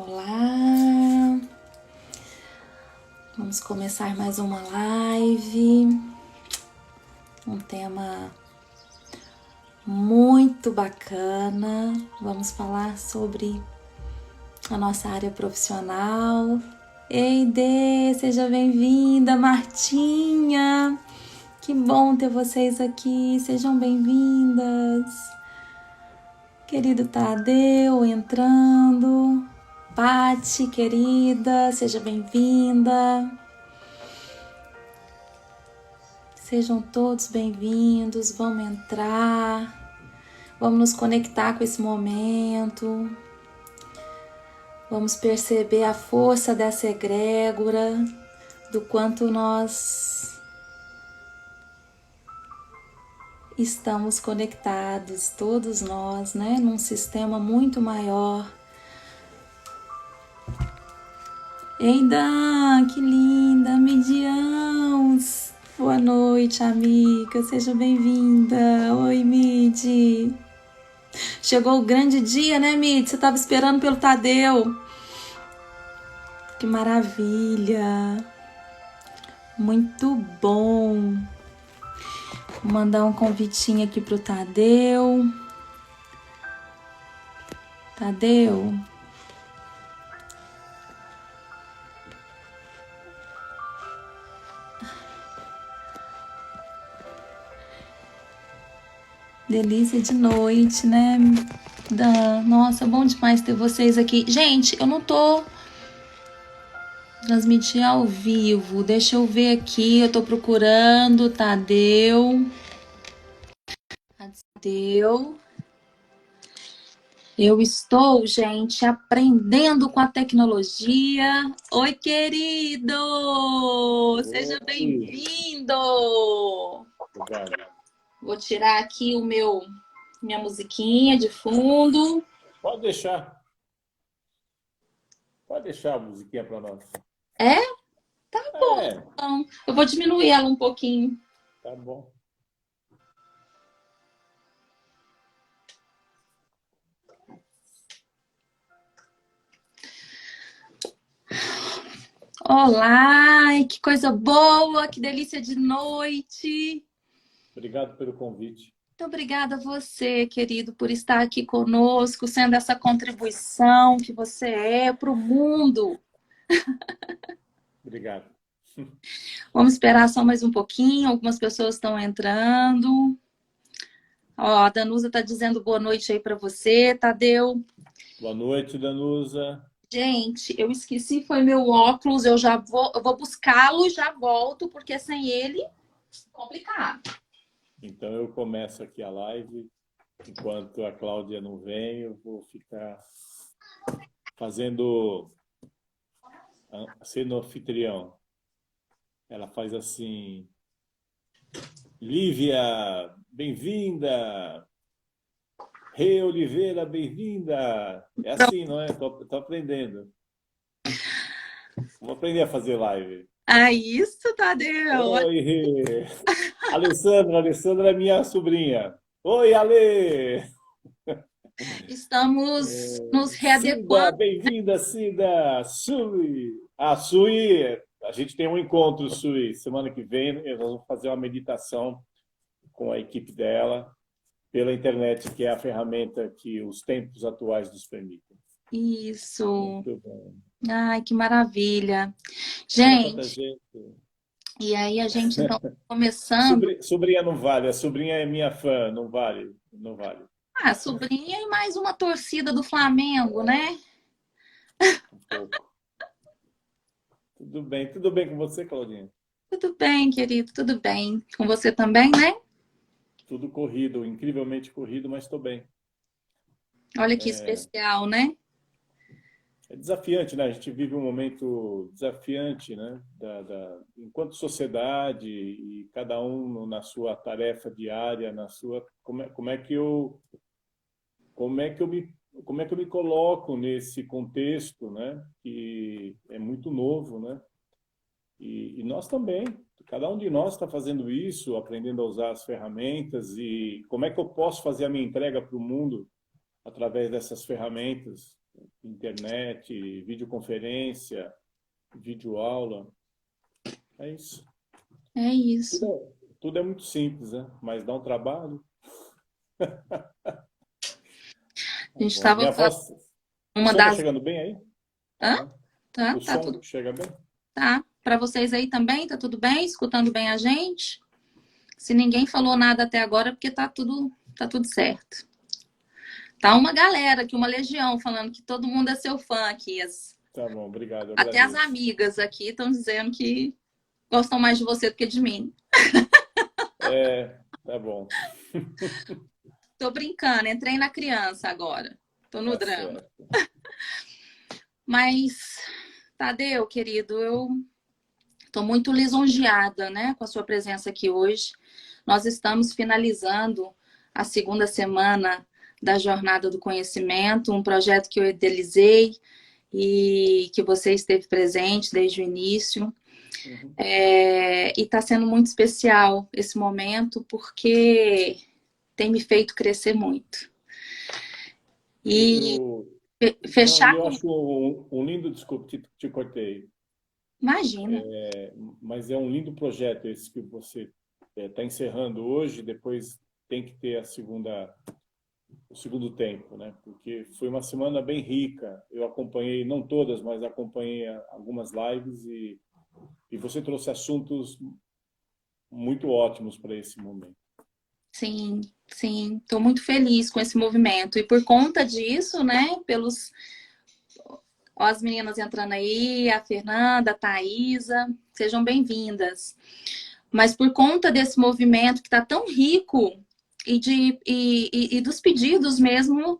Olá, vamos começar mais uma live, um tema muito bacana. Vamos falar sobre a nossa área profissional. Ei, Dê, seja bem-vinda, Martinha, que bom ter vocês aqui, sejam bem-vindas. Querido Tadeu entrando. Pati, querida, seja bem-vinda. Sejam todos bem-vindos, vamos entrar, vamos nos conectar com esse momento, vamos perceber a força dessa egrégora, do quanto nós estamos conectados, todos nós, né, num sistema muito maior. Eida, que linda, Midiãos! Boa noite, amiga, seja bem-vinda. Oi, Midi. Chegou o grande dia, né, Midi? Você estava esperando pelo Tadeu. Que maravilha. Muito bom. Vou mandar um convitinho aqui pro Tadeu. Tadeu. Delícia de noite, né? Nossa, bom demais ter vocês aqui. Gente, eu não tô transmitindo ao vivo. Deixa eu ver aqui. Eu tô procurando Tadeu. Tadeu. Eu estou, gente, aprendendo com a tecnologia. Oi, querido! Seja bem-vindo! Obrigado. Vou tirar aqui minha musiquinha de fundo. Pode deixar. Pode deixar a musiquinha para nós. É? Tá bom. É, Então, eu vou diminuir ela um pouquinho. tá bom. Olá, que coisa boa, que delícia de noite. Obrigado pelo convite. Muito obrigada a você, querido, por estar aqui conosco, sendo essa contribuição que você é para o mundo. Obrigado. Vamos esperar só mais um pouquinho, algumas pessoas estão entrando. Ó, a Danusa está dizendo boa noite aí para você, Tadeu. Boa noite, Danusa. Gente, eu esqueci, foi meu óculos, eu vou buscá-lo e já volto, porque sem ele, complicado. Então eu começo aqui a live. Enquanto a Cláudia não vem, eu vou ficar sendo anfitrião. Ela faz assim: Lívia, bem-vinda! Rê Oliveira, bem-vinda! É assim, não é? Tô aprendendo. Vou aprender a fazer live. Ah, isso, Tadeu! Oi, Rê! Alessandra é minha sobrinha. Oi, Ale! Estamos nos Cida, readequando. bem-vinda, Cida! Sui! Sui, a gente tem um encontro, Sui. Semana que vem nós vamos fazer uma meditação com a equipe dela pela internet, que é a ferramenta que os tempos atuais nos permitem. Isso. Muito bom. Ai, que maravilha. Olha quanta Gente, gente. e aí a gente então começando. Sobrinha não vale, a sobrinha é minha fã, não vale, não vale. Ah, sobrinha e mais uma torcida do Flamengo, né? Um pouco. Tudo bem com você, Claudinha? Tudo bem, querido, tudo bem. Com você também, né? Tudo corrido, incrivelmente corrido, mas estou bem. Olha que especial, né? É desafiante, né? A gente vive um momento desafiante, né? Enquanto sociedade e cada um na sua tarefa diária, na sua como é que eu me coloco nesse contexto, né? Que é muito novo, né? E nós também, cada um de nós está fazendo isso, aprendendo a usar as ferramentas e como é que eu posso fazer a minha entrega para o mundo através dessas ferramentas. internet, videoconferência, videoaula. É isso. É isso. Tudo é muito simples, né? Mas dá um trabalho. A gente Bom, estava minha falando, voz, o uma som tá das... chegando bem aí? Tá, Hã? né? Tá, O tá som tudo... chega bem? Tá. Para vocês aí também, tá tudo bem? Escutando bem a gente? Se ninguém falou nada até agora, é porque tá tudo certo. Tá uma galera aqui, uma legião, falando que todo mundo é seu fã aqui. Tá bom, obrigado, eu Até as agradeço. amigas aqui estão dizendo que gostam mais de você do que de mim. Tá bom, Tô brincando, entrei na criança agora. Tô no tá drama. certo. Mas, Tadeu, querido, eu tô muito lisonjeada, né, com a sua presença aqui hoje. Nós estamos finalizando a segunda semana da Jornada do Conhecimento, um projeto que eu idealizei e que você esteve presente desde o início. Uhum. E está sendo muito especial esse momento, porque tem me feito crescer muito. E Eu, não, fechar eu com... acho um lindo, desculpe, te cortei, Imagina. mas é um lindo projeto esse que você está encerrando hoje, depois tem que ter o segundo tempo, né? Porque foi uma semana bem rica. Eu acompanhei, não todas, mas acompanhei algumas lives e você trouxe assuntos muito ótimos para esse momento. Sim, sim. Estou muito feliz com esse movimento. E por conta disso, né, pelos... Ó, as meninas entrando aí, a Fernanda, a Thaisa, sejam bem-vindas. Mas por conta desse movimento que está tão rico e dos pedidos mesmo,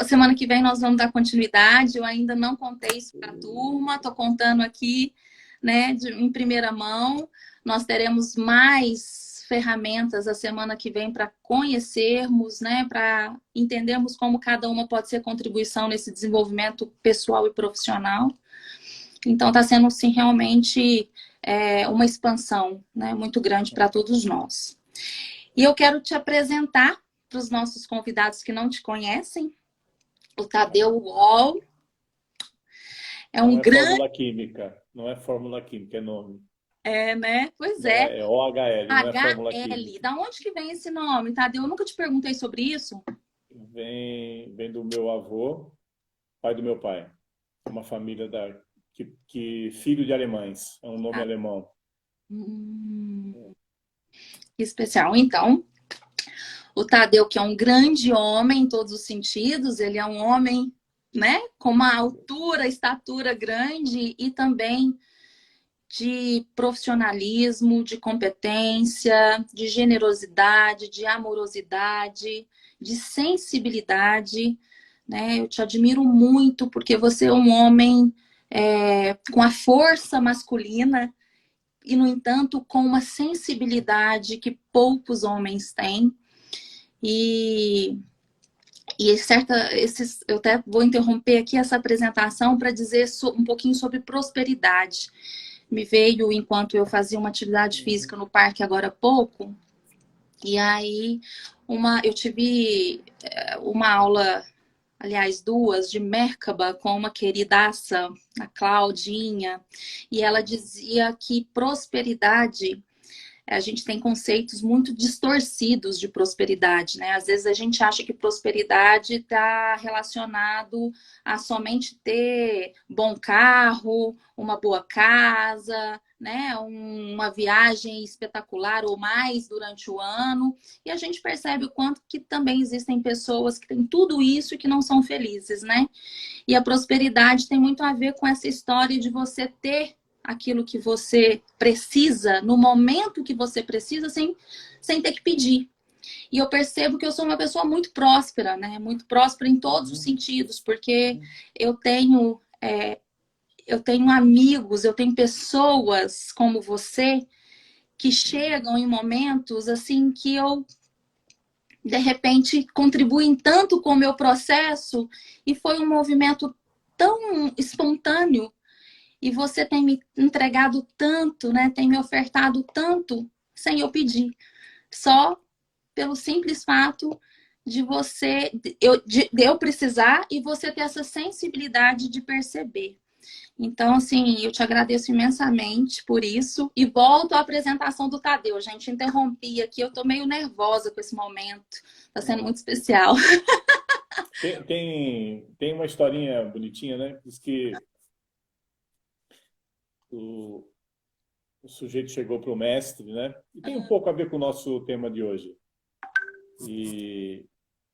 semana que vem nós vamos dar continuidade. Eu ainda não contei isso para a turma, estou contando aqui, né, em primeira mão. Nós teremos mais ferramentas a semana que vem para conhecermos, né, para entendermos como cada uma pode ser contribuição nesse desenvolvimento pessoal e profissional. Então, está sendo, sim, realmente uma expansão, né, muito grande para todos nós. E eu quero te apresentar para os nossos convidados que não te conhecem, o Tadeu Wall. É Não um é grande... fórmula química, não é fórmula química, é nome. né? Pois Não é. é, é OHL, não é fórmula HL. química. Da onde que vem esse nome, Tadeu? Eu nunca te perguntei sobre isso. Vem do meu avô, pai do meu pai. Uma família que filho de alemães, é um nome Ah, alemão. que especial. Então, o Tadeu, que é um grande homem em todos os sentidos, ele é um homem, né, com uma altura, estatura grande e também de profissionalismo, de competência, de generosidade, de amorosidade, de sensibilidade, né? Eu te admiro muito porque você é um homem com a força masculina e, no entanto, com uma sensibilidade que poucos homens têm. E eu até vou interromper aqui essa apresentação para dizer um pouquinho sobre prosperidade. Me veio enquanto eu fazia uma atividade Uhum. física no parque agora há pouco, e aí eu tive uma aula, aliás, duas, de Merkaba com uma queridaça, a Claudinha, e ela dizia que prosperidade, a gente tem conceitos muito distorcidos de prosperidade, né? Às vezes a gente acha que prosperidade está relacionado a somente ter bom carro, uma boa casa, né? Uma viagem espetacular ou mais durante o ano. E a gente percebe o quanto que também existem pessoas que têm tudo isso e que não são felizes, né? E a prosperidade tem muito a ver com essa história de você ter aquilo que você precisa, no momento que você precisa, sem ter que pedir. E eu percebo que eu sou uma pessoa muito próspera, né? Muito próspera em todos os Uhum. sentidos, porque eu tenho, eu tenho amigos, eu tenho pessoas como você que chegam em momentos assim que eu de repente contribuem tanto com o meu processo e foi um movimento tão espontâneo e você tem me entregado tanto, né? Tem me ofertado tanto sem eu pedir, só pelo simples fato de você, de eu precisar e você ter essa sensibilidade de perceber. Então, assim, eu te agradeço imensamente por isso e volto à apresentação do Tadeu. Gente, interrompi aqui, eu tô meio nervosa com esse momento. Tá sendo muito especial. Tem uma historinha bonitinha, né? Diz que o, o sujeito chegou para o mestre, né? E tem um pouco a ver com o nosso tema de hoje. E,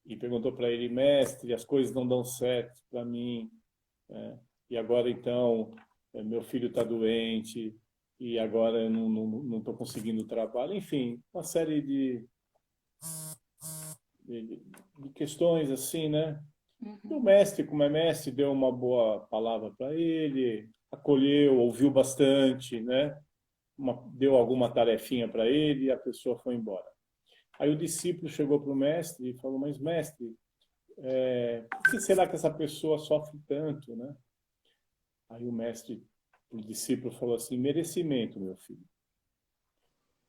e perguntou para ele, mestre, as coisas não dão certo para mim, né? E agora então meu filho está doente e agora eu não estou conseguindo trabalho. Enfim, uma série de questões assim, né? E o mestre, como é mestre, deu uma boa palavra para ele, acolheu, ouviu bastante, né? Deu alguma tarefinha para ele e a pessoa foi embora. Aí o discípulo chegou para o mestre e falou, mas mestre, por que será que essa pessoa sofre tanto, né? Aí o mestre, o discípulo falou assim, merecimento, meu filho.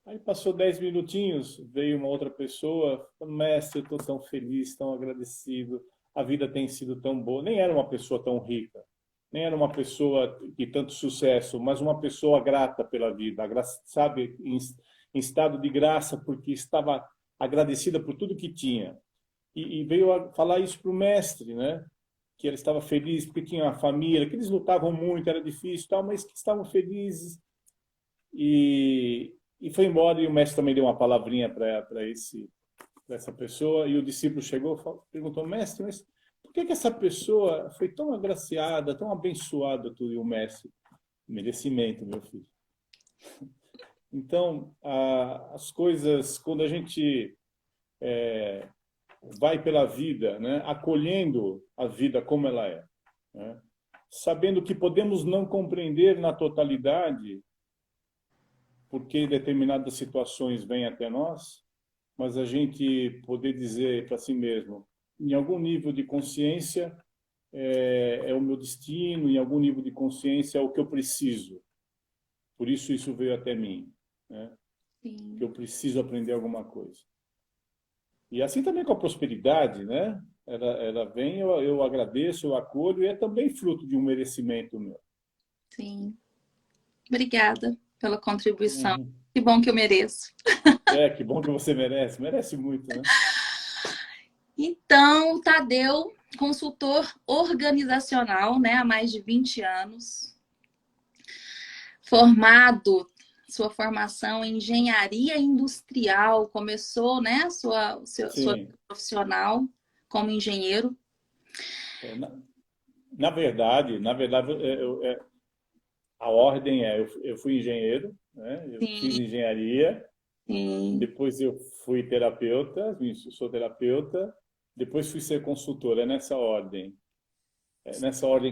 Aí passou 10 minutinhos, veio uma outra pessoa, falou, mestre, eu estou tão feliz, tão agradecido, a vida tem sido tão boa. Nem era uma pessoa tão rica, nem era uma pessoa de tanto sucesso, mas uma pessoa grata pela vida, sabe, em estado de graça, porque estava agradecida por tudo que tinha. E veio a falar isso para o mestre, né? Que ele estava feliz porque tinha uma família, que eles lutavam muito, era difícil, tal, mas que estavam felizes. E foi embora e o mestre também deu uma palavrinha para essa pessoa e o discípulo chegou e perguntou, mestre, mas por que essa pessoa foi tão agraciada, tão abençoada? Tudo? E o mestre, merecimento, meu filho. Então, as coisas, quando a gente vai pela vida, né, acolhendo a vida como ela é, né, sabendo que podemos não compreender na totalidade porque determinadas situações vêm até nós, mas a gente poder dizer para si mesmo, em algum nível de consciência, é o meu destino, em algum nível de consciência é o que eu preciso. Por isso veio até mim, né? Que Sim. eu preciso aprender alguma coisa. E assim também com a prosperidade, né? Ela vem, eu agradeço, eu acolho, e é também fruto de um merecimento meu. Sim. Obrigada pela contribuição. Uhum. Que bom que eu mereço. Que bom que você merece, merece muito, né? Então, Tadeu, consultor organizacional, né, há mais de 20 anos, formado, sua formação em engenharia industrial, começou, né, sua Sim. profissional como engenheiro. É, na verdade, a ordem eu fui engenheiro, né? Eu fiz Sim, engenharia, sim. depois eu fui terapeuta, sou terapeuta, depois fui ser consultor, é nessa ordem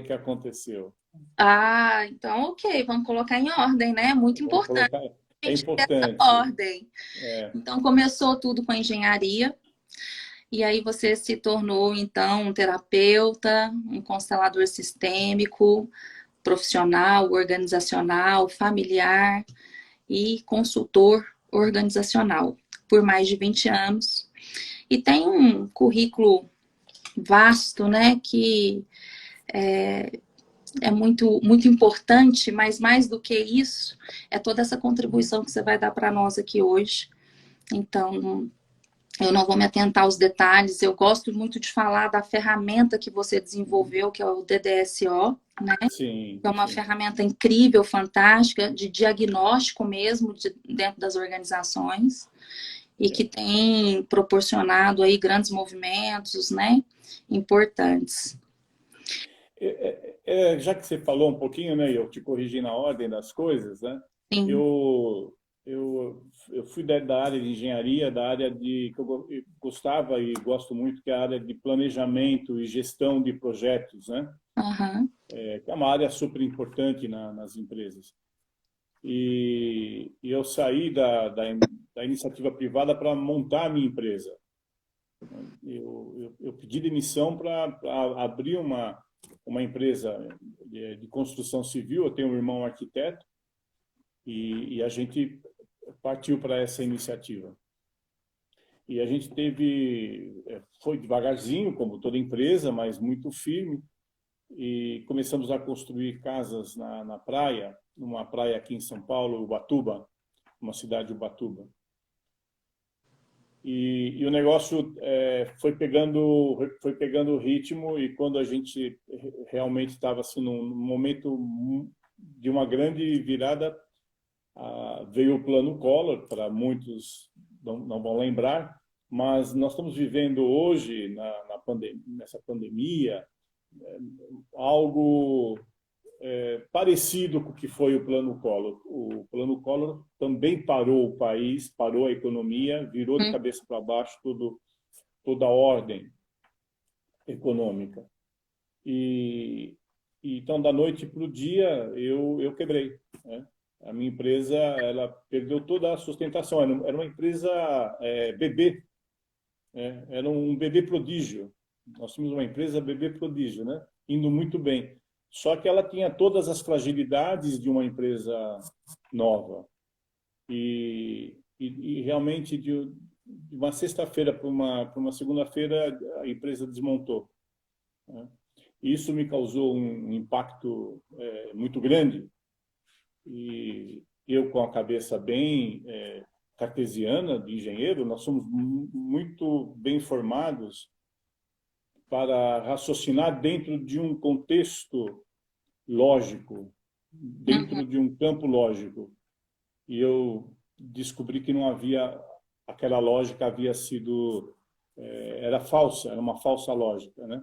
que aconteceu. Ah, então, ok, vamos colocar em ordem, né? Muito Vamos importante colocar, a é gente ter essa importante. ordem. É, Então, começou tudo com a engenharia, e aí você se tornou, então, um terapeuta, um constelador sistêmico, profissional, organizacional, familiar e consultor organizacional por mais de 20 anos. E tem um currículo vasto, né, que é muito importante, mas mais do que isso, é toda essa contribuição que você vai dar para nós aqui hoje. Então, eu não vou me atentar aos detalhes, eu gosto muito de falar da ferramenta que você desenvolveu, que é o DDSO, né? sim, É uma sim. ferramenta incrível, fantástica, de diagnóstico mesmo dentro das organizações e que tem proporcionado aí grandes movimentos, né? Importantes. Já que você falou um pouquinho, né, eu te corrigi na ordem das coisas, né? Sim. Eu eu fui da área de engenharia, da área de que eu gostava e gosto muito, que é a área de planejamento e gestão de projetos, né? Aham. Que é uma área super importante nas empresas. E eu saí da iniciativa privada para montar a minha empresa. Eu pedi demissão para abrir uma empresa de construção civil. Eu tenho um irmão arquiteto e a gente partiu para essa iniciativa. E a gente foi devagarzinho, como toda empresa, mas muito firme. E começamos a construir casas na praia, numa praia aqui em São Paulo, Ubatuba, uma cidade de Ubatuba. E o negócio foi pegando ritmo, e quando a gente realmente estava assim, num momento de uma grande virada, veio o Plano Collor, para muitos não vão lembrar, mas nós estamos vivendo hoje, nessa pandemia, algo parecido com o que foi o Plano Collor. O Plano Collor também parou o país, parou a economia, virou de cabeça para baixo toda a ordem econômica. Então, da noite para o dia, eu quebrei, né? A minha empresa, ela perdeu toda a sustentação. Era uma empresa bebê, né? Era um bebê prodígio. Nós tínhamos uma empresa bebê prodígio, né? Indo muito bem. Só que ela tinha todas as fragilidades de uma empresa nova. E realmente, de uma sexta-feira para uma segunda-feira, a empresa desmontou, né? Isso me causou um impacto muito grande. E eu, com a cabeça bem cartesiana, de engenheiro, nós somos muito bem formados para raciocinar dentro de um contexto lógico, dentro de um campo lógico. E eu descobri que não havia, aquela lógica havia sido, era falsa, era uma falsa lógica, né?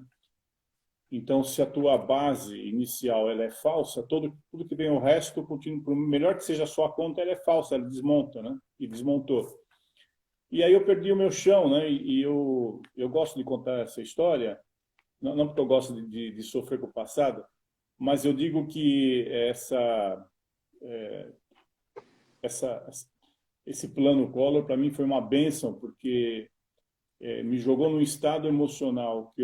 Então, se a tua base inicial ela é falsa, tudo que vem o resto, continua, por melhor que seja a sua conta, ela é falsa, ela desmonta, né? E desmontou. E aí eu perdi o meu chão, né? E eu gosto de contar essa história, não porque eu gosto de sofrer com o passado, mas eu digo que esse plano Collor, para mim, foi uma bênção, porque me jogou num estado emocional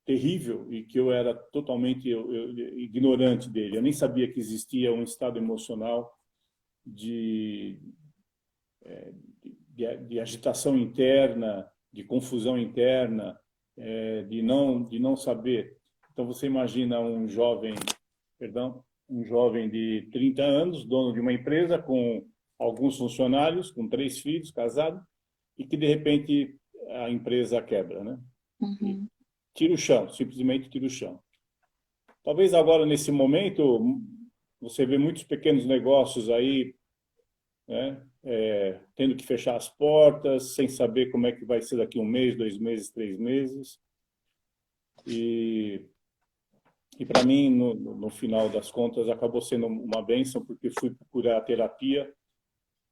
terrível, e que eu era totalmente ignorante dele. Eu nem sabia que existia um estado emocional de agitação interna, de confusão interna, de não saber. Então, você imagina um jovem de 30 anos, dono de uma empresa, com alguns funcionários, com 3 filhos, casado, e que, de repente, a empresa quebra, né? Uhum. Tira o chão, simplesmente tira o chão. Talvez agora, nesse momento, você vê muitos pequenos negócios aí, né, tendo que fechar as portas, sem saber como é que vai ser daqui 1 mês, 2 meses, 3 meses. E para mim, no final das contas, acabou sendo uma bênção, porque fui procurar a terapia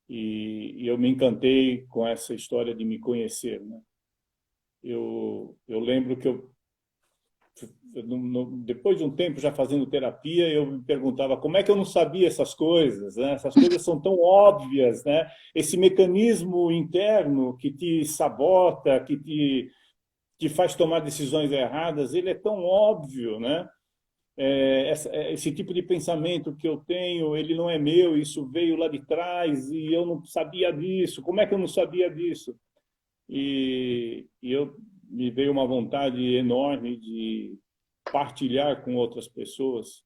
e eu me encantei com essa história de me conhecer, né? Eu lembro que depois de um tempo já fazendo terapia, eu me perguntava como é que eu não sabia essas coisas, né? Essas coisas são tão óbvias, né? Esse mecanismo interno que te sabota, que te faz tomar decisões erradas, ele é tão óbvio, né? Esse tipo de pensamento que eu tenho, ele não é meu, isso veio lá de trás e eu não sabia disso. Como é que eu não sabia disso? E me veio uma vontade enorme de partilhar com outras pessoas,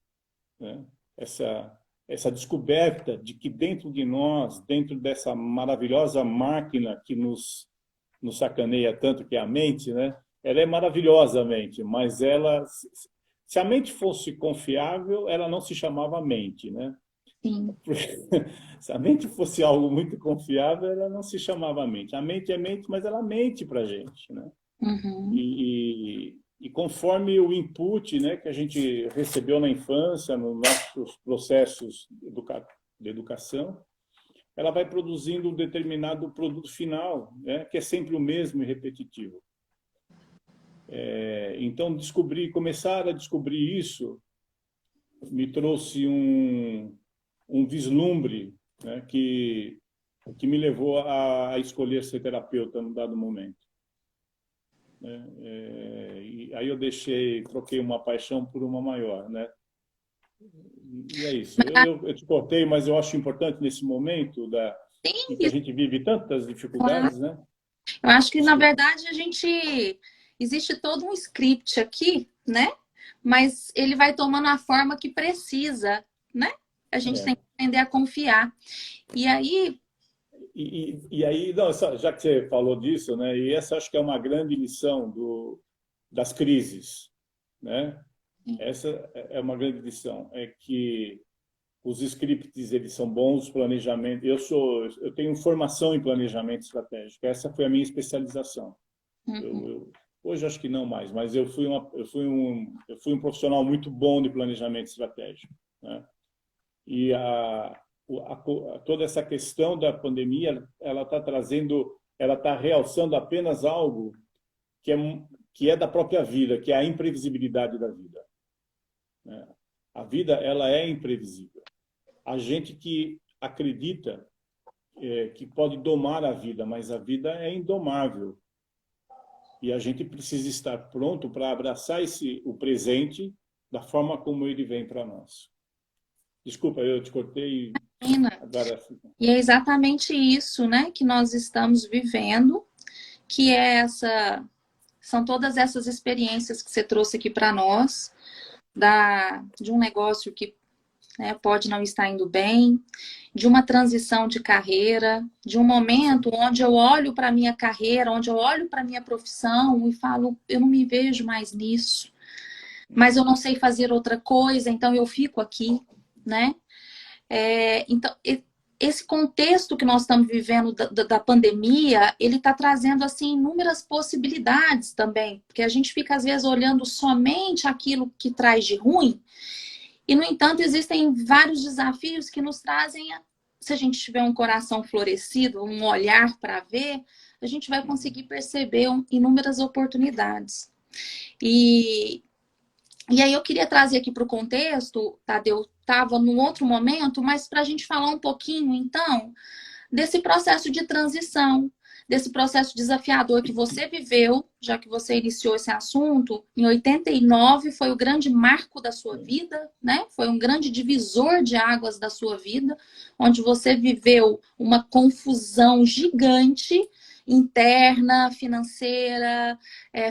né, essa descoberta de que dentro de nós, dentro dessa maravilhosa máquina que nos sacaneia tanto, que é a mente, né? Ela é maravilhosa, a mente, mas se a mente fosse confiável, ela não se chamava mente, né? Sim. Se a mente fosse algo muito confiável, ela não se chamava mente. A mente é mente, mas ela mente para a gente, né? Uhum. E conforme o input, né, que a gente recebeu na infância, nos nossos processos de educação, ela vai produzindo um determinado produto final, né, que é sempre o mesmo e repetitivo. Então, começar a descobrir isso me trouxe um vislumbre, né, que me levou a escolher ser terapeuta num dado momento. E aí eu troquei uma paixão por uma maior, né? E é isso. Eu te cortei, mas eu acho importante nesse momento em que a Sim, gente vive tantas claro. dificuldades, né? Eu acho que, na Desculpa. verdade, existe todo um script aqui, né? Mas ele vai tomando a forma que precisa, né? A gente tem É. que aprender a confiar. E aí, E aí, não, já que você falou disso, né? E essa acho que é uma grande lição das crises, né? Essa é uma grande lição, é que os scripts eles são bons, planejamento. Eu tenho formação em planejamento estratégico. Essa foi a minha especialização. uhum, Hoje acho que não mais, mas eu fui um profissional muito bom de planejamento estratégico, né? E toda essa questão da pandemia, ela está trazendo, ela está realçando apenas algo que é da própria vida, que é a imprevisibilidade da vida, né? A vida, ela é imprevisível. A gente que acredita que pode domar a vida, mas a vida é indomável. E a gente precisa estar pronto para abraçar o presente da forma como ele vem para nós. Desculpa, eu te cortei. menina, Agora, e é exatamente isso, né, que nós estamos vivendo, que é são todas essas experiências que você trouxe aqui para nós, de um negócio que, né, pode não estar indo bem, de uma transição de carreira, de um momento sim, onde eu olho para a minha carreira, onde eu olho para a minha profissão e falo, eu não me vejo mais nisso, mas eu não sei fazer outra coisa, então eu fico aqui, né? Então, esse contexto que nós estamos vivendo da pandemia, ele está trazendo assim inúmeras possibilidades também, porque a gente fica às vezes olhando somente aquilo que traz de ruim, e no entanto existem vários desafios que nos trazem, se a gente tiver um coração florescido, um olhar para ver, a gente vai conseguir perceber inúmeras oportunidades. E e aí eu queria trazer aqui para o contexto, Tadeu, estava num outro momento, mas para a gente falar um pouquinho, então, desse processo de transição, desse processo desafiador que você viveu, já que você iniciou esse assunto, em 89 foi o grande marco da sua vida, né? Foi um grande divisor de águas da sua vida, onde você viveu uma confusão gigante interna, financeira,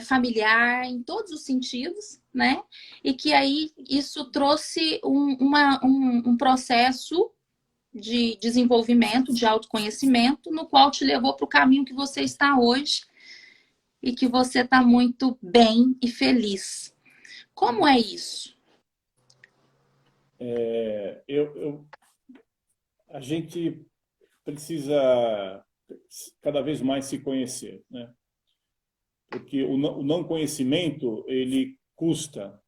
familiar, em todos os sentidos, né? E que aí isso trouxe um processo de desenvolvimento, de autoconhecimento, no qual te levou para o caminho que você está hoje e que você está muito bem e feliz. Como é isso? é, a gente precisa cada vez mais se conhecer, né? Porque o não conhecimento ele custa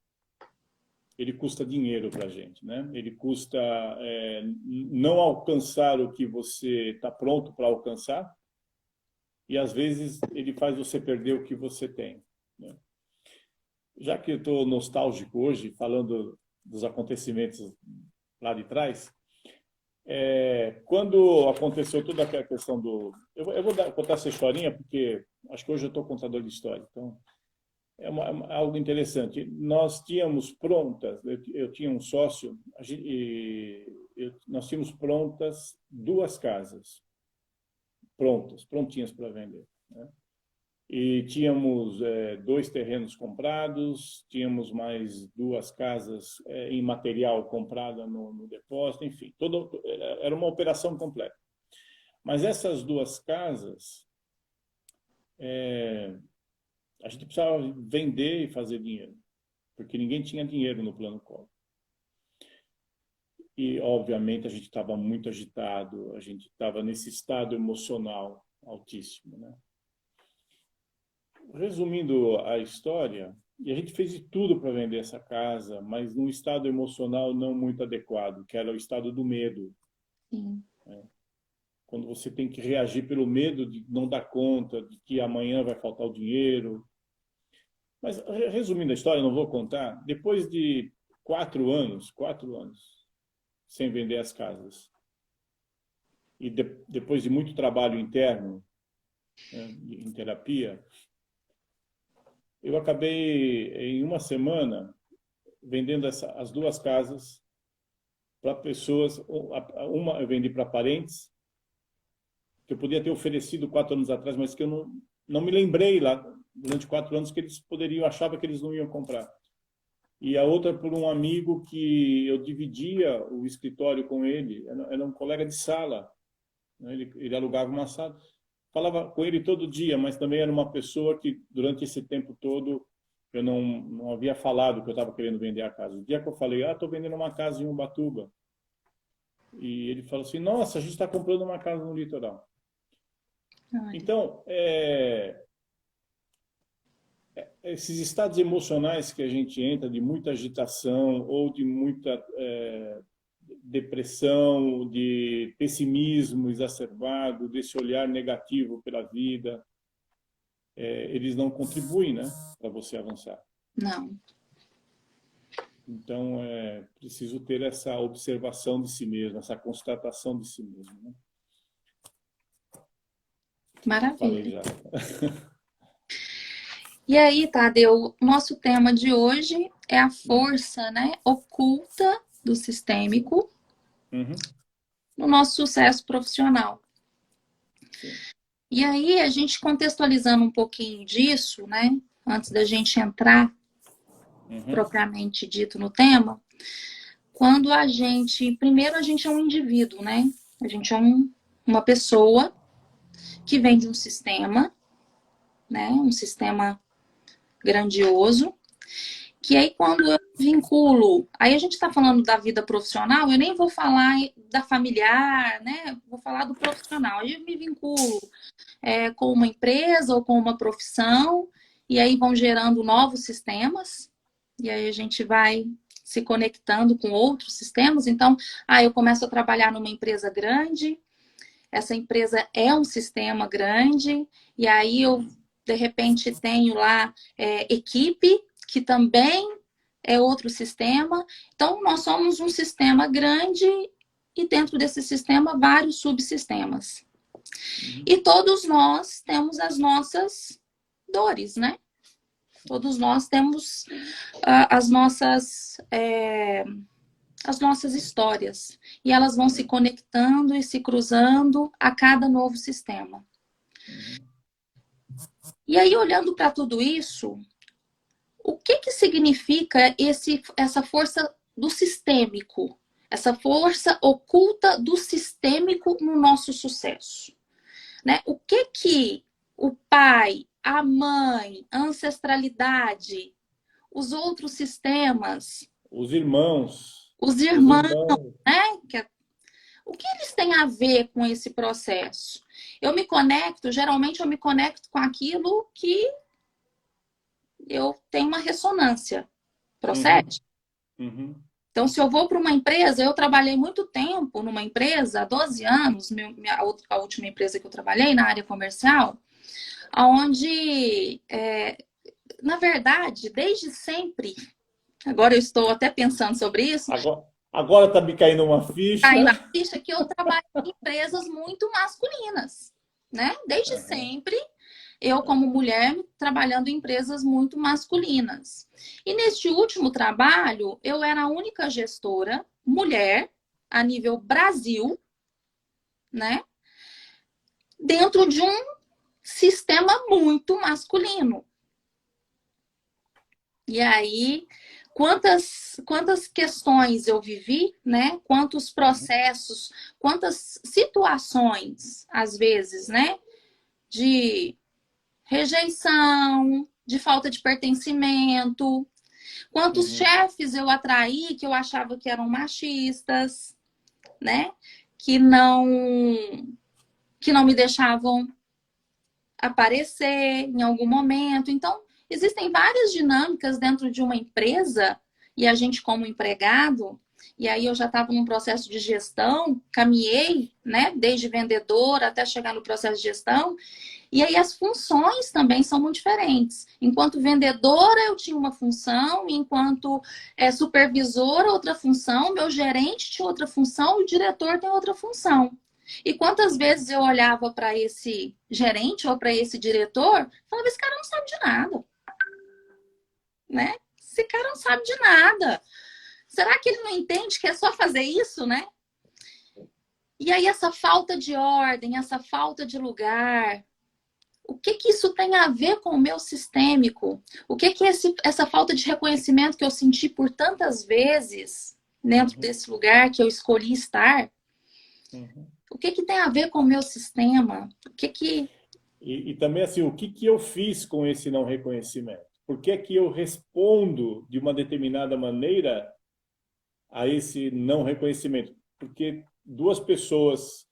dinheiro para a gente, né? Ele custa não alcançar o que você está pronto para alcançar e às vezes ele faz você perder o que você tem, né? Já que eu estou nostálgico hoje, falando dos acontecimentos lá de trás, quando aconteceu toda aquela questão do... Eu vou contar essa historinha porque acho que hoje eu estou contador de história, então algo interessante. Nós tínhamos prontas, eu tinha um sócio, nós tínhamos prontas duas casas, prontinhas para vender, né? E tínhamos dois terrenos comprados, tínhamos mais duas casas em material comprada no depósito, enfim, era uma operação completa. Mas essas duas casas, a gente precisava vender e fazer dinheiro, porque ninguém tinha dinheiro no plano Collor. E, obviamente, a gente estava muito agitado, a gente estava nesse estado emocional altíssimo, né? Resumindo a história, e a gente fez de tudo para vender essa casa, mas num estado emocional não muito adequado, que era o estado do medo. Sim. Quando você tem que reagir pelo medo de não dar conta, de que amanhã vai faltar o dinheiro. Mas, resumindo a história, não vou contar, depois de 4 anos sem vender as casas, e depois de muito trabalho interno, né, em terapia, eu acabei, em uma semana, vendendo as duas casas para pessoas. Uma eu vendi para parentes que eu podia ter oferecido 4 anos atrás, mas que eu não me lembrei lá durante 4 anos que eles poderiam, achava que eles não iam comprar. E a outra por um amigo que eu dividia o escritório com ele, era um colega de sala, né? Ele alugava uma sala, falava com ele todo dia, mas também era uma pessoa que durante esse tempo todo eu não havia falado que eu estava querendo vender a casa. O dia que eu falei, estou vendendo uma casa em Ubatuba, e ele falou assim, nossa, a gente está comprando uma casa no litoral. Olha. Então, esses estados emocionais que a gente entra, de muita agitação ou de muita depressão, de pessimismo exacerbado, desse olhar negativo pela vida, eles não contribuem, né, para você avançar. Não. Então, é preciso ter essa observação de si mesmo, essa constatação de si mesmo. Né? Maravilha. Falei já. E aí, Tadeu, nosso tema de hoje é a força, né, oculta do sistêmico no nosso sucesso profissional. Sim. E aí, a gente contextualizando um pouquinho disso, né, antes da gente entrar propriamente dito no tema, quando primeiro a gente é um indivíduo, né, a gente é uma pessoa que vem de um sistema, né, um sistema grandioso, que aí quando eu vinculo, aí a gente está falando da vida profissional, eu nem vou falar da familiar, né? Vou falar do profissional. Aí eu me vinculo com uma empresa ou com uma profissão, e aí vão gerando novos sistemas, e aí a gente vai se conectando com outros sistemas. Então, eu começo a trabalhar numa empresa grande, essa empresa é um sistema grande, e aí eu, de repente, tenho lá equipe, que também é outro sistema. Então, nós somos um sistema grande e dentro desse sistema, vários subsistemas. E todos nós temos as nossas dores, né? Todos nós temos as nossas histórias. E elas vão se conectando e se cruzando a cada novo sistema. E aí, olhando para tudo isso, o que significa essa força do sistêmico? Essa força oculta do sistêmico no nosso sucesso? Né? O que o pai, a mãe, a ancestralidade, os outros sistemas, os irmãos, né? O que eles têm a ver com esse processo? Geralmente eu me conecto com aquilo que eu tenho uma ressonância. Procede? Então, se eu vou para uma empresa, eu trabalhei muito tempo numa empresa, há 12 anos, a última empresa que eu trabalhei na área comercial, onde, na verdade, desde sempre, agora eu estou até pensando sobre isso. Agora está me caindo uma ficha. Caindo a ficha que eu trabalho em empresas muito masculinas, né? Desde sempre. Eu, como mulher, trabalhando em empresas muito masculinas. E neste último trabalho, eu era a única gestora mulher a nível Brasil, né? Dentro de um sistema muito masculino. E aí, quantas questões eu vivi, né? Quantos processos, quantas situações, às vezes, né? De rejeição, de falta de pertencimento. Quantos chefes eu atraí que eu achava que eram machistas, né? Que não me deixavam aparecer em algum momento. Então, existem várias dinâmicas dentro de uma empresa e a gente como empregado, e aí eu já estava num processo de gestão, caminhei, né? Desde vendedora até chegar no processo de gestão. E aí as funções também são muito diferentes. Enquanto vendedora, eu tinha uma função, enquanto supervisora, outra função, meu gerente tinha outra função, o diretor tem outra função. E quantas vezes eu olhava para esse gerente ou para esse diretor, falava, esse cara não sabe de nada. Né? Esse cara não sabe de nada. Será que ele não entende que é só fazer isso, né? E aí essa falta de ordem, essa falta de lugar, o que que isso tem a ver com o meu sistêmico? O que que essa falta de reconhecimento que eu senti por tantas vezes dentro Uhum. desse lugar que eu escolhi estar, Uhum. o que que tem a ver com o meu sistema? O que que... E também, assim, o que que eu fiz com esse não reconhecimento? Por que que eu respondo de uma determinada maneira a esse não reconhecimento? Porque duas pessoas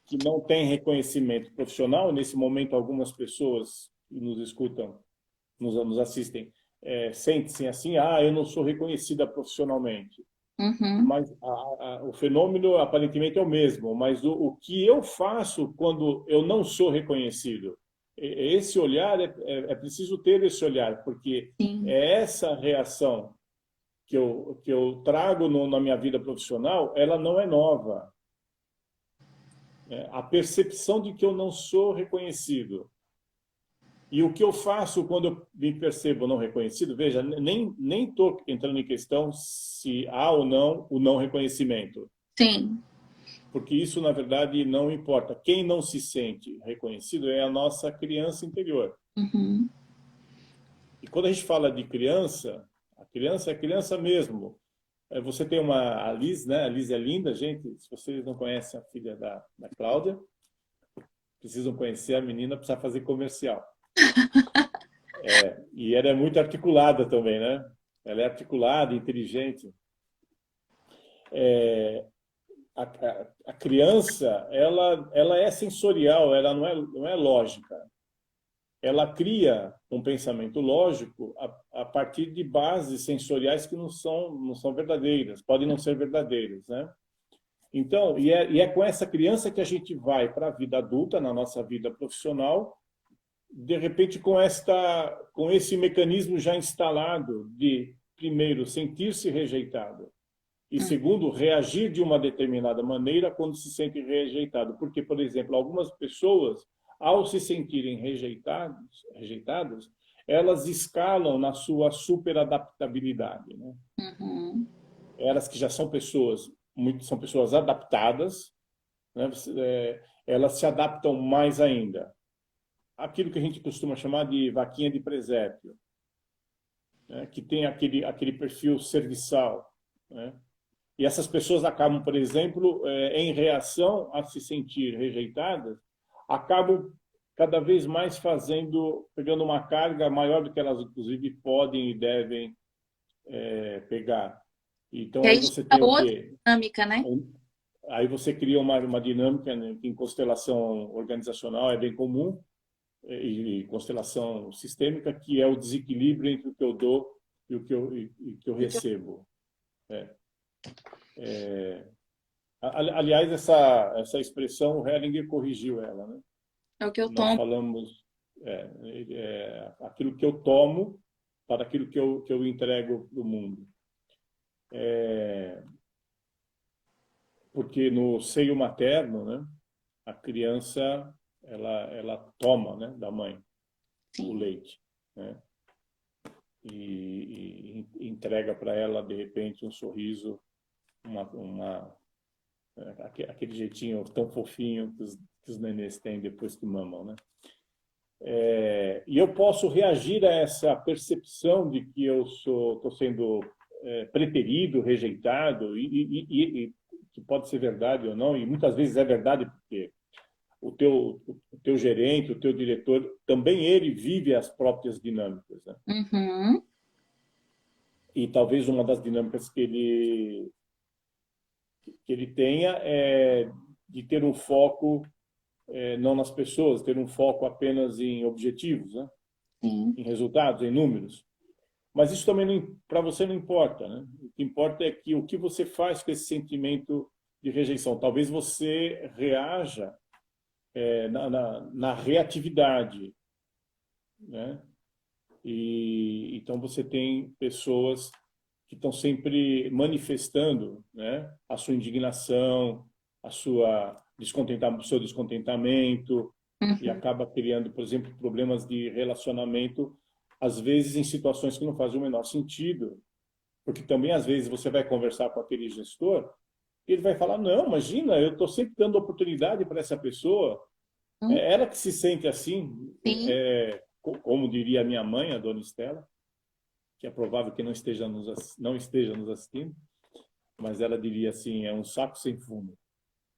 que não têm reconhecimento profissional, nesse momento algumas pessoas que nos escutam, nos assistem, sentem-se assim, eu não sou reconhecida profissionalmente. Uhum, Mas o fenômeno aparentemente é o mesmo, mas o que eu faço quando eu não sou reconhecido? Esse olhar, é preciso ter esse olhar, porque sim. é essa reação que eu trago na minha vida profissional, ela não é nova. A percepção de que eu não sou reconhecido. E o que eu faço quando eu me percebo não reconhecido, veja, nem estou entrando em questão se há ou não o não reconhecimento, Sim. porque isso, na verdade, não importa. Quem não se sente reconhecido é a nossa criança interior. Uhum. E quando a gente fala de criança, a criança é criança mesmo. Você tem a Liz, né? A Liz é linda, gente. Se vocês não conhecem a filha da Cláudia, precisam conhecer a menina, precisa fazer comercial. E ela é muito articulada também, né? Ela é articulada, inteligente. A criança, ela é sensorial, ela não é lógica. Ela cria um pensamento lógico a partir de bases sensoriais que não são verdadeiras, podem não ser verdadeiras, né? Então, e é com essa criança que a gente vai para a vida adulta, na nossa vida profissional, de repente com esse mecanismo já instalado de, primeiro, sentir-se rejeitado e, segundo, reagir de uma determinada maneira quando se sente rejeitado. Porque, por exemplo, algumas pessoas, ao se sentirem rejeitadas, elas escalam na sua superadaptabilidade, né? Uhum. Elas que já são são pessoas adaptadas, né? Elas se adaptam mais ainda. Aquilo que a gente costuma chamar de vaquinha de presépio, né? Que tem aquele perfil serviçal, né? E essas pessoas acabam, por exemplo, em reação a se sentir rejeitadas, acabam cada vez mais pegando uma carga maior do que elas, inclusive, podem e devem pegar. Então, E aí aí você gera tem o outra quê? dinâmica, né? Aí você cria uma dinâmica, né, que em constelação organizacional é bem comum, e constelação sistêmica, que é o desequilíbrio entre o que eu dou e o que eu recebo. Aliás, essa expressão, o Hellinger corrigiu ela, né? É o que eu Nós tomo. falamos aquilo que eu tomo para aquilo que eu entrego para o mundo. Porque no seio materno, né, a criança ela toma, né, da mãe o Sim. leite, né? E entrega para ela de repente um sorriso, aquele jeitinho tão fofinho que os nenês têm depois que mamam, né? E eu posso reagir a essa percepção de que eu estou sendo preterido, rejeitado, e que pode ser verdade ou não, e muitas vezes é verdade porque o teu gerente, o teu diretor, também ele vive as próprias dinâmicas, né? Uhum. E talvez uma das dinâmicas que ele tenha é de ter um foco não nas pessoas, ter um foco apenas em objetivos, né? Sim. Em resultados, em números. Mas isso também para você não importa, né? O que importa é que o que você faz com esse sentimento de rejeição. Talvez você reaja na reatividade, né? E então você tem pessoas que estão sempre manifestando, né, a sua indignação, o seu descontentamento, e Uhum. acaba criando, por exemplo, problemas de relacionamento, às vezes em situações que não fazem o menor sentido, porque também às vezes você vai conversar com aquele gestor Ele vai falar, não, imagina, eu estou sempre dando oportunidade para essa pessoa. Hum, É ela que se sente assim, sim, como diria a minha mãe, a dona Estela, que é provável que não esteja nos assistindo, mas ela diria assim, é um saco sem fundo,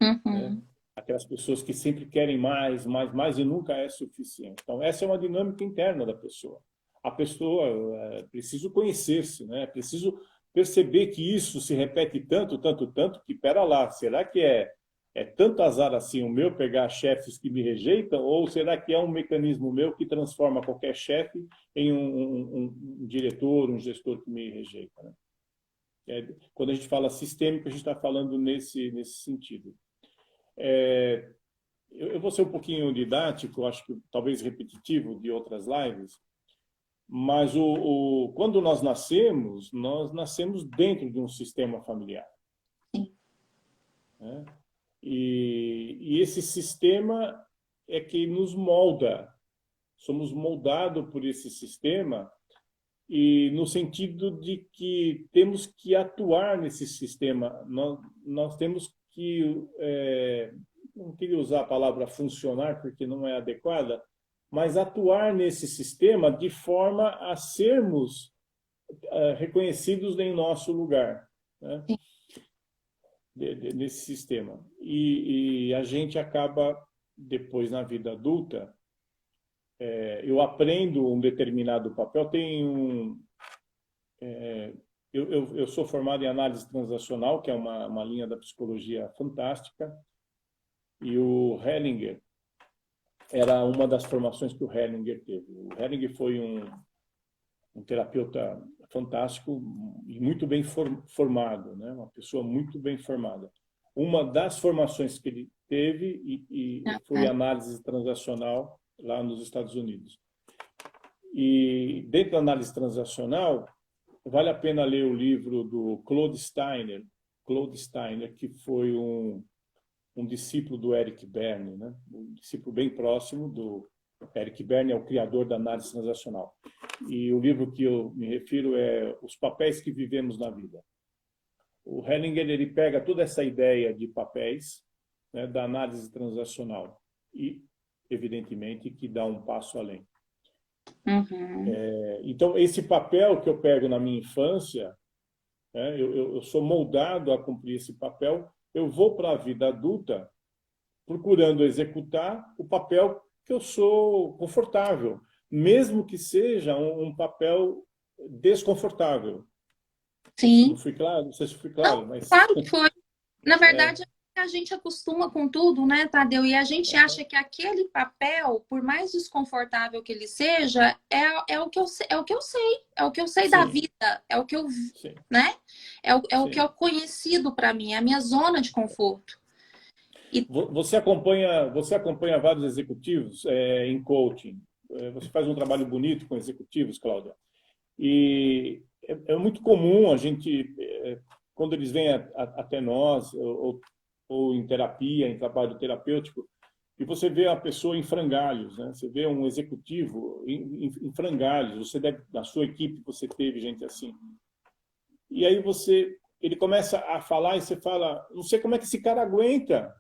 né? uhum, Aquelas pessoas que sempre querem mais, mais, mais e nunca é suficiente. Então, essa é uma dinâmica interna da pessoa. A pessoa preciso conhecer-se, né? Preciso perceber que isso se repete tanto, tanto, tanto, que, pera lá, será que é tanto azar assim o meu pegar chefes que me rejeitam, ou será que é um mecanismo meu que transforma qualquer chefe em um diretor, um gestor que me rejeita, né? Quando a gente fala sistêmico, a gente está falando nesse sentido. Eu vou ser um pouquinho didático, acho que talvez repetitivo de outras lives, mas quando nós nascemos dentro de um sistema familiar, sim, né? E esse sistema é que nos molda. Somos moldados por esse sistema e no sentido de que temos que atuar nesse sistema. Nós temos que, não queria usar a palavra funcionar porque não é adequada, mas atuar nesse sistema de forma a sermos reconhecidos em nosso lugar, né? sim. Nesse sistema. E a gente acaba, depois na vida adulta, eu aprendo um determinado papel, eu sou formado em análise transacional, que é uma linha da psicologia fantástica, e o Hellinger era uma das formações que o Hellinger teve. O Hellinger foi um terapeuta fantástico e muito bem formado, né? Uma pessoa muito bem formada. Uma das formações que ele teve foi análise transacional lá nos Estados Unidos. E dentro da análise transacional, vale a pena ler o livro do Claude Steiner, que foi um discípulo do Eric Berne, né? Um discípulo bem próximo do Eric Berne, é o criador da análise transacional. E o livro que eu me refiro é Os Papéis que Vivemos na Vida. O Hellinger ele pega toda essa ideia de papéis, né, da análise transacional e, evidentemente, que dá um passo além. Uhum. Então, esse papel que eu pego na minha infância, né, eu sou moldado a cumprir esse papel, eu vou para a vida adulta procurando executar o papel que eu sou confortável, mesmo que seja um papel desconfortável. Não Sim. fui claro? Não sei se fui Não, claro, mas... claro que foi. Na É, verdade, a gente acostuma com tudo, né, Tadeu? E a gente acha que aquele papel, por mais desconfortável que ele seja, é o que eu, é o que eu sei, é o que eu sei da sim, vida, é o que eu, sim, né? É o que é sim. conhecido para mim, é a minha zona de conforto. E Você acompanha vários executivos em coaching. Você faz um trabalho bonito com executivos, Cláudia. E é muito comum a gente, quando eles vêm até nós, ou em terapia, em trabalho terapêutico, e você vê a pessoa em frangalhos, né? Você vê um executivo em frangalhos. Você deve, na sua equipe, você teve gente assim. E aí ele começa a falar e você fala, não sei como é que esse cara aguenta,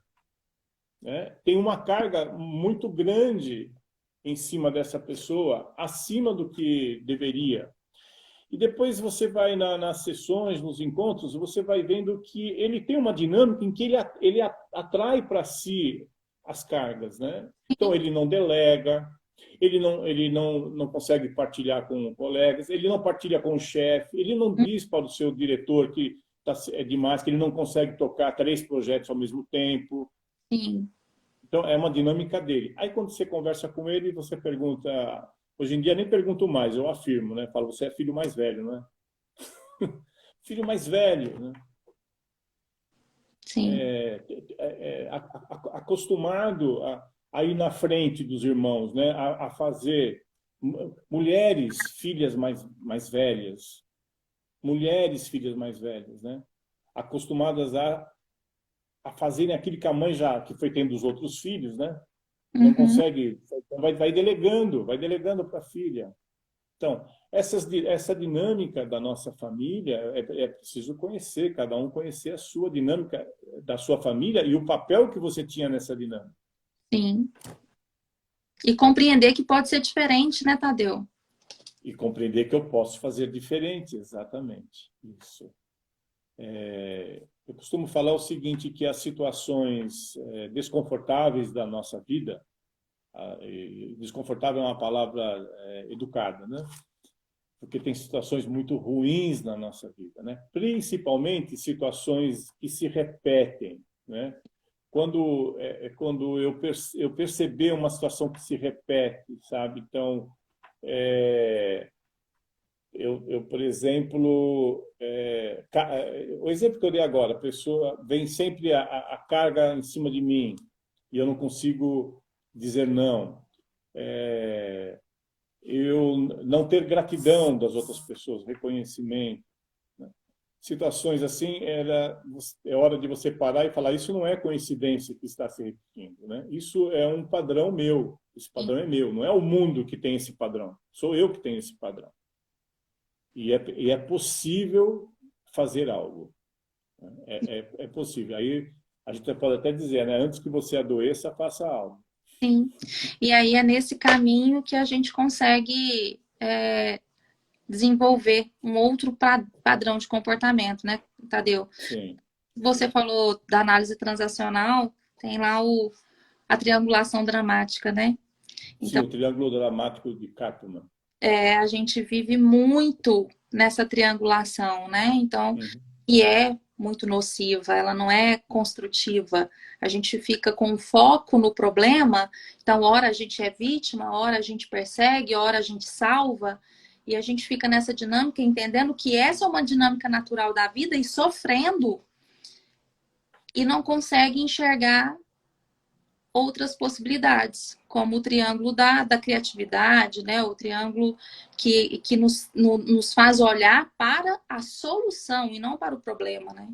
né? Tem uma carga muito grande em cima dessa pessoa, acima do que deveria. E depois você vai nas sessões, nos encontros, você vai vendo que ele tem uma dinâmica em que ele atrai para si as cargas, né? Então ele não delega, ele não consegue partilhar com colegas, ele não partilha com o chefe, ele não diz para o seu diretor que é demais, que ele não consegue tocar 3 projetos ao mesmo tempo. sim, Então, é uma dinâmica dele. Aí, quando você conversa com ele, você pergunta... Hoje em dia, nem pergunto mais, eu afirmo, né? Falo, você é filho mais velho, né? Filho mais velho, né? sim. Acostumado a ir na frente dos irmãos, né? A fazer... Mulheres, filhas mais velhas. Mulheres, filhas mais velhas, né? Acostumadas a fazerem aquilo que a mãe já que foi tendo os outros filhos, né? Não Uhum. consegue, vai delegando para a filha. Então, essa dinâmica da nossa família é preciso conhecer, cada um conhecer a sua dinâmica da sua família e o papel que você tinha nessa dinâmica. Sim. E compreender que pode ser diferente, né, Tadeu? E compreender que eu posso fazer diferente, exatamente. Isso. Eu costumo falar o seguinte, que as situações desconfortáveis da nossa vida, desconfortável é uma palavra educada, né? Porque tem situações muito ruins na nossa vida, né? Principalmente situações que se repetem, né? Quando eu perceber uma situação que se repete, sabe? Então, por exemplo, o exemplo que eu dei agora, a pessoa vem sempre a carga em cima de mim e eu não consigo dizer não. Eu não ter gratidão das outras pessoas, reconhecimento. Né? Situações assim, é hora de você parar e falar, isso não é coincidência que está se repetindo. Né? Isso é um padrão meu, esse padrão é meu, não é o mundo que tem esse padrão, sou eu que tenho esse padrão. E é possível fazer algo. É possível. Aí a gente pode até dizer, né? Antes que você adoeça, faça algo. Sim. E aí é nesse caminho que a gente consegue desenvolver um outro padrão de comportamento, né, Tadeu? Sim. Você falou da análise transacional, tem lá a triangulação dramática, né? Sim, Então, o triângulo dramático de Karpman. a gente vive muito nessa triangulação, né? Então, Uhum. e é muito nociva, ela não é construtiva. A gente fica com foco no problema, então, ora a gente é vítima, ora a gente persegue, ora a gente salva, e a gente fica nessa dinâmica entendendo que essa é uma dinâmica natural da vida e sofrendo e não consegue enxergar outras possibilidades, como o triângulo da criatividade, né? O triângulo que nos faz olhar para a solução e não para o problema, né?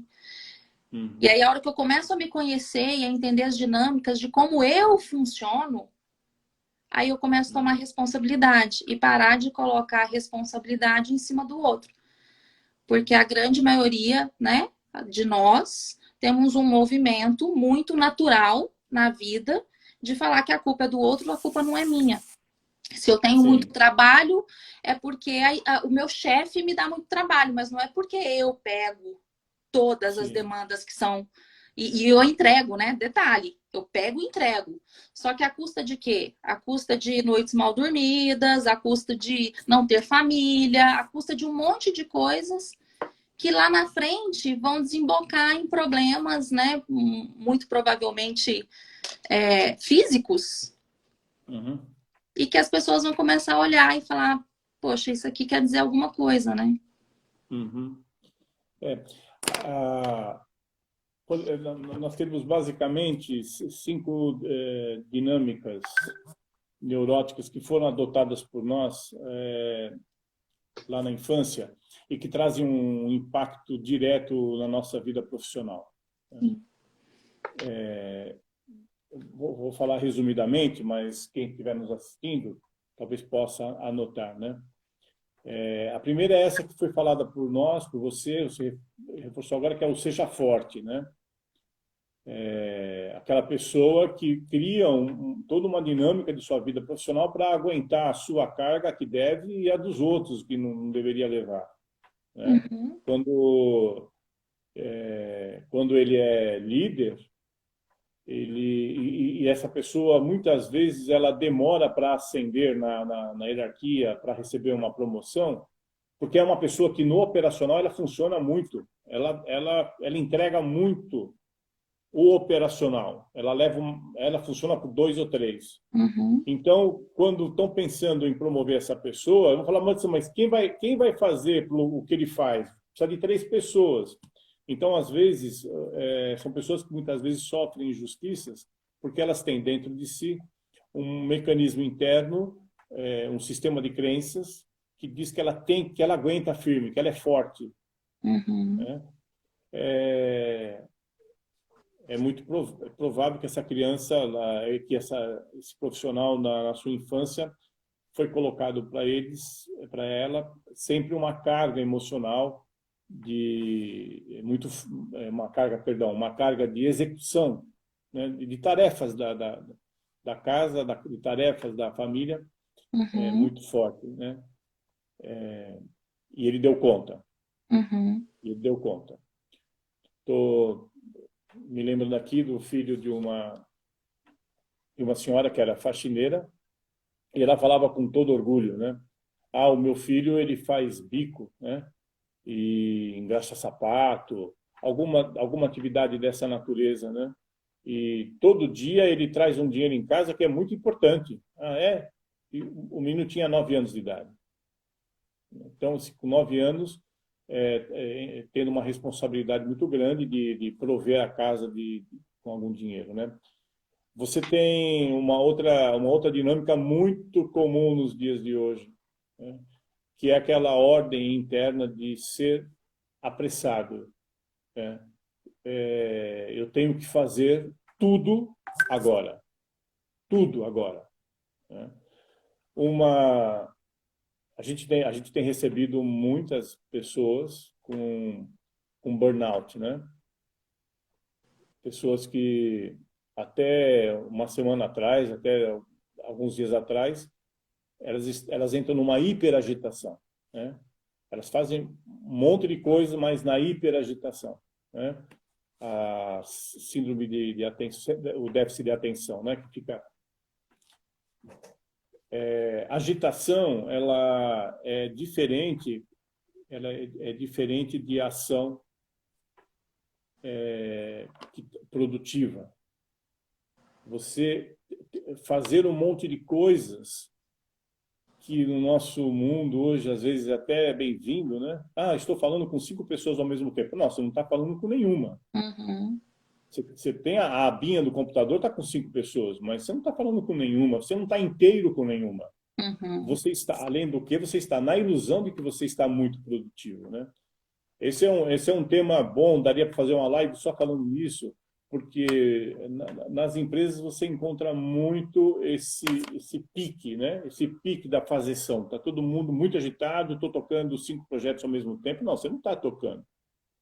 Uhum. E aí, a hora que eu começo a me conhecer e a entender as dinâmicas de como eu funciono, aí eu começo a tomar responsabilidade e parar de colocar a responsabilidade em cima do outro. Porque a grande maioria, né, de nós temos um movimento muito natural na vida de falar que a culpa é do outro, a culpa não é minha. Se eu tenho muito trabalho, é porque o meu chefe me dá muito trabalho, mas não é porque eu pego todas as demandas que são. E eu entrego, né? Detalhe, eu pego e entrego. Só que a custa de quê? A custa de noites mal dormidas, a custa de não ter família, a custa de um monte de coisas que lá na frente vão desembocar em problemas, né? Muito provavelmente físicos. Uhum. E que as pessoas vão começar a olhar e falar, poxa, isso aqui quer dizer alguma coisa, né? Uhum. Nós temos basicamente 5 dinâmicas neuróticas que foram adotadas por nós lá na infância e que trazem um impacto direto na nossa vida profissional. Vou falar resumidamente, mas quem estiver nos assistindo talvez possa anotar, né? A primeira é essa que foi falada por nós, por você reforçou agora, que é o seja forte, né? Aquela pessoa que cria toda uma dinâmica de sua vida profissional para aguentar a sua carga que deve e a dos outros que não deveria levar, né? Uhum. Quando ele é líder, e essa pessoa muitas vezes ela demora para ascender na hierarquia, para receber uma promoção, porque é uma pessoa que no operacional ela funciona muito, ela entrega muito o operacional, ela funciona por 2 ou 3. Uhum. Então, quando estão pensando em promover essa pessoa, vão falar, mas quem vai fazer o que ele faz? Precisa de 3 pessoas. Então, às vezes, são pessoas que muitas vezes sofrem injustiças porque elas têm dentro de si um mecanismo interno, um sistema de crenças que diz que ela aguenta firme, que ela é forte. Uhum. Né? É muito provável que essa criança, que esse profissional na sua infância foi colocado para ela, sempre uma carga emocional uma carga de execução, né, de tarefas da casa, de tarefas da família, Uhum. muito forte, né? E ele deu conta. Uhum. Ele deu conta. Tô me lembrando aqui do filho de uma senhora que era faxineira, e ela falava com todo orgulho, né? Ah, o meu filho, ele faz bico, né? E engraxa sapato, alguma atividade dessa natureza, né? E todo dia ele traz um dinheiro em casa que é muito importante. Ah, é? E o menino tinha 9 anos de idade. Então, com 9 anos, tendo uma responsabilidade muito grande de prover a casa com algum dinheiro, né? Você tem uma outra dinâmica muito comum nos dias de hoje, né? Que é aquela ordem interna de ser apressado, né? Eu tenho que fazer tudo agora, né? Uma, a gente tem recebido muitas pessoas com burnout, né? Pessoas que até uma semana atrás, até alguns dias atrás, elas entram numa hiperagitação, né? Elas fazem um monte de coisa, mas na hiperagitação, né? A síndrome de atenção, o déficit de atenção, né? Que fica agitação, ela é diferente de ação produtiva. Você fazer um monte de coisas que no nosso mundo hoje, às vezes, até é bem-vindo, né? Ah, estou falando com 5 pessoas ao mesmo tempo. Não, você não está falando com nenhuma. Uhum. Você tem a abinha do computador, está com 5 pessoas, mas você não está falando com nenhuma, você não está inteiro com nenhuma. Uhum. Você está, além do que, você está na ilusão de que você está muito ddutivo, né? Esse é um tema bom, daria para fazer uma live só falando nisso, porque nas empresas você encontra muito esse pique, né? Esse pique da fazeção. Está todo mundo muito agitado, estou tocando 5 projetos ao mesmo tempo. Não, você não está tocando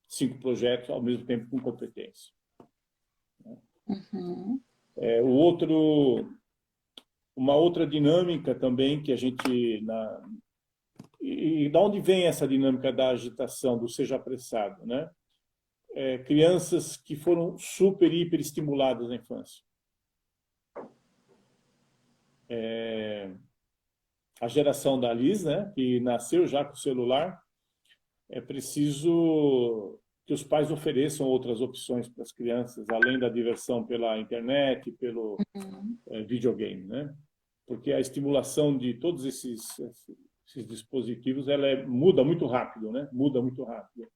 5 projetos ao mesmo tempo com competência. Uhum. Uma outra dinâmica também que a gente... E da onde vem essa dinâmica da agitação, do seja apressado, né? Crianças que foram super, hiper estimuladas na infância. A geração da Liz, né, que nasceu já com o celular, é preciso que os pais ofereçam outras opções para as crianças, além da diversão pela internet, pelo Uhum. videogame, né? Porque a estimulação de todos esses dispositivos, muda muito rápido, né? Muda muito rápido.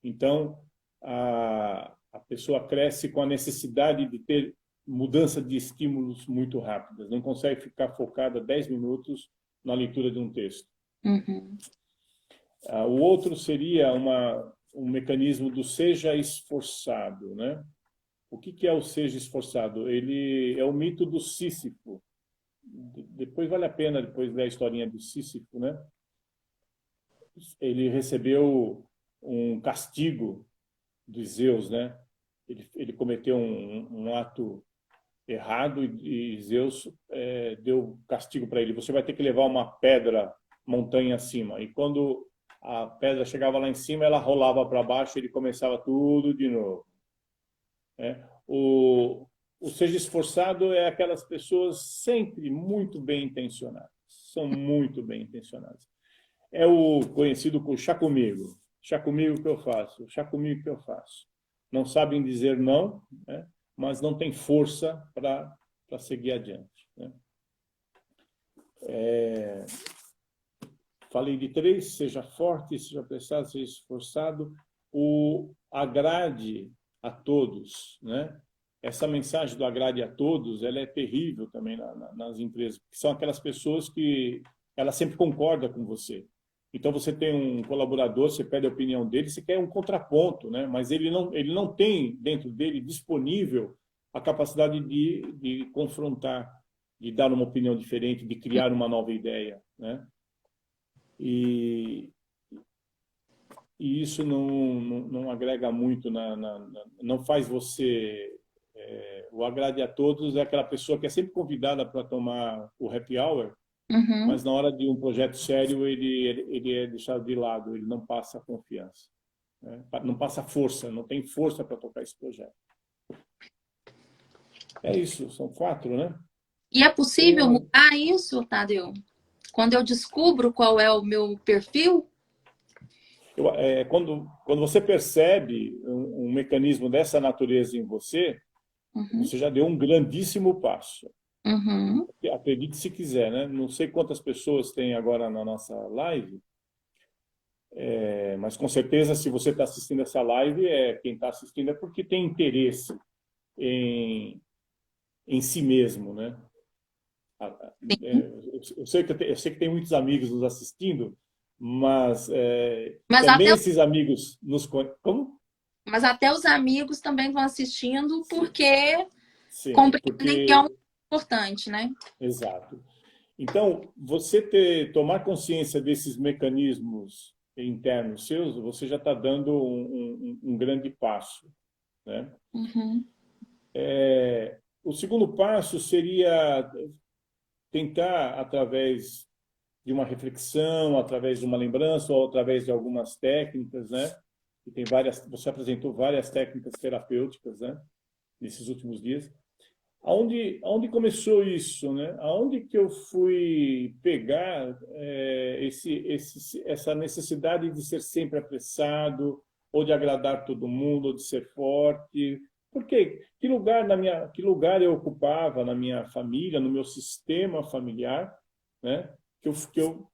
Então, a pessoa cresce com a necessidade de ter mudança de estímulos muito rápidas. Não consegue ficar focada 10 minutos na leitura de um texto. Uhum. O outro seria um mecanismo do seja esforçado, né? O que é o seja esforçado? Ele é o mito do Sísifo. Depois vale a pena depois ler a historinha do Sísifo, né? Ele recebeu um castigo dos Zeus, né? Ele cometeu um ato errado e Zeus deu castigo para ele. Você vai ter que levar uma pedra montanha acima. E quando a pedra chegava lá em cima, ela rolava para baixo e ele começava tudo de novo, né? O seja esforçado é aquelas pessoas sempre muito bem intencionadas. São muito bem intencionadas. É o conhecido por chá comigo. Chá comigo que eu faço. Chá comigo que eu faço. Não sabem dizer não, né? Mas não tem força para seguir adiante, né? Falei de 3, seja forte, seja apressado, seja esforçado. Agrade a todos, né? Essa mensagem do agrade a todos, ela é terrível também nas empresas, que são aquelas pessoas que ela sempre concorda com você. Então você tem um colaborador, você pede a opinião dele, você quer um contraponto, né? Mas ele não tem dentro dele disponível a capacidade de confrontar, de dar uma opinião diferente, de criar uma nova ideia, né? E, e isso não agrega muito, não faz você... o agrade a todos é aquela pessoa que é sempre convidada para tomar o happy hour, Uhum. mas na hora de um projeto sério ele é deixado de lado, ele não passa confiança, né? Não passa força, não tem força para tocar esse projeto. É isso, são 4, né? E é Tem possível um, mudar isso, Tadeu? Quando eu descubro qual é o meu perfil? quando você percebe um mecanismo dessa natureza em você, Uhum. você já deu um grandíssimo passo. Uhum. Acredite se quiser, né? Não sei quantas pessoas tem agora na nossa live, mas com certeza se você está assistindo essa live, quem está assistindo é porque tem interesse em, em si mesmo, né? Sim. Eu sei que tem muitos amigos nos assistindo, mas Mas também até, esses amigos nos conhecem. Como? mas até os amigos também estão assistindo Sim, porque sim, compreendem que é um porque importante, né? exato. Então, tomar consciência desses mecanismos internos seus, você já está dando um grande passo, né? Uhum. O segundo passo seria tentar, através de uma reflexão, através de uma lembrança ou através de algumas técnicas, né? E tem várias, você apresentou várias técnicas terapêuticas, né? Nesses últimos dias. Aonde começou isso, né? Aonde que eu fui pegar essa necessidade de ser sempre apressado, ou de agradar todo mundo, ou de ser forte? Por quê? Que lugar eu ocupava na minha família, no meu sistema familiar, né? Que eu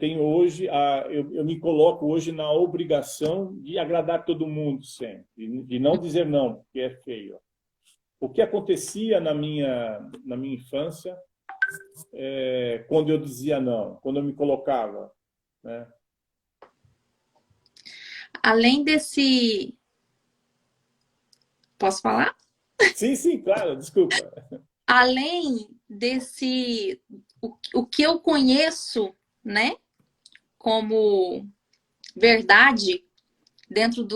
tenho hoje, eu me coloco hoje na obrigação de agradar todo mundo sempre, de não dizer não, porque é feio. O que acontecia na minha infância quando eu dizia não, quando eu me colocava, né? Além desse. Posso falar? Sim, sim, claro, desculpa. Além desse. O que eu conheço, né? Como verdade dentro